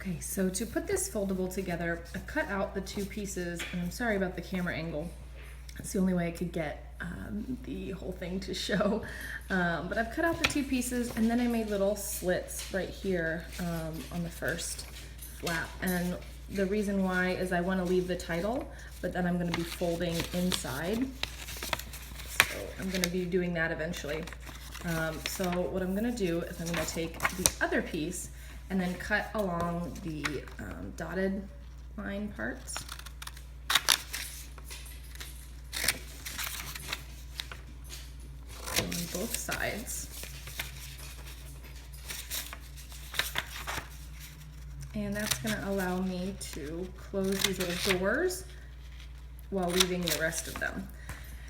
Okay, so to put this foldable together, I cut out the two pieces, and I'm sorry about the camera angle. It's the only way I could get the whole thing to show. But I've cut out the two pieces, and then I made little slits right here on the first flap. And the reason why is I want to leave the title, but then I'm going to be folding inside. So I'm going to be doing that eventually. So what I'm going to do is I'm going to take the other piece and then cut along the dotted line parts. On both sides. And that's going to allow me to close these little doors while leaving the rest of them.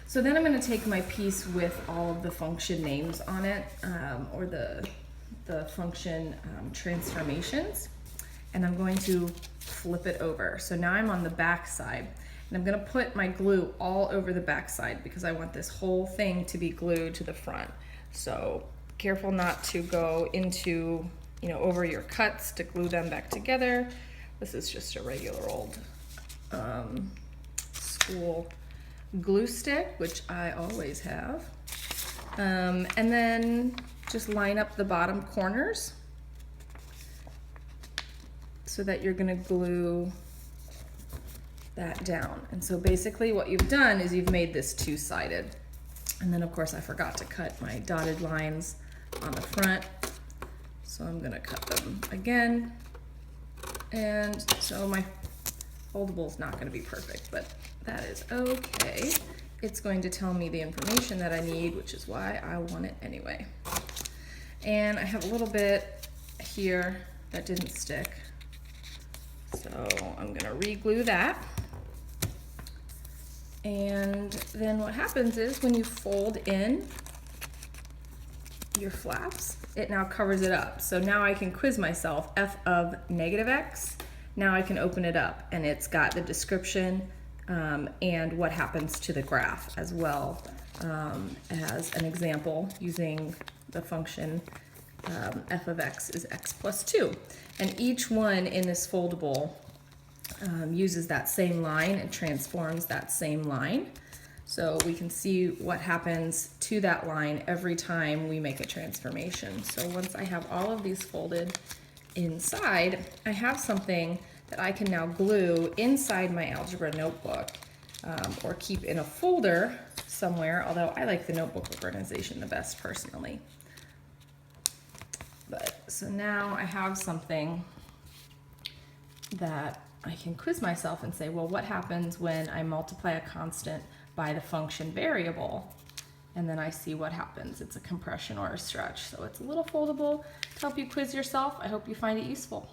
So then I'm going to take my piece with all of the function names on it, or the function transformations, and I'm going to flip it over. So now I'm on the back side, and I'm going to put my glue all over the back side because I want this whole thing to be glued to the front. So careful not to go into, over your cuts to glue them back together. This is just a regular old school glue stick, which I always have. And then just line up the bottom corners so that you're going to glue that down. And so basically what you've done is you've made this two-sided. And then of course I forgot to cut my dotted lines on the front. So I'm going to cut them again. And so my foldable is not going to be perfect, but that is okay. It's going to tell me the information that I need, which is why I want it anyway. And I have a little bit here that didn't stick. So I'm going to re-glue that. And then what happens is when you fold in your flaps, it now covers it up. So now I can quiz myself, f of negative x. Now I can open it up, and it's got the description and what happens to the graph, as well as an example using the function f of x is x plus 2. And each one in this foldable uses that same line and transforms that same line. So we can see what happens to that line every time we make a transformation. So once I have all of these folded inside, I have something that I can now glue inside my algebra notebook, or keep in a folder somewhere, although I like the notebook organization the best personally. But so now I have something that I can quiz myself and say, well, what happens when I multiply a constant by the function variable? And then I see what happens. It's a compression or a stretch. So it's a little foldable to help you quiz yourself. I hope you find it useful.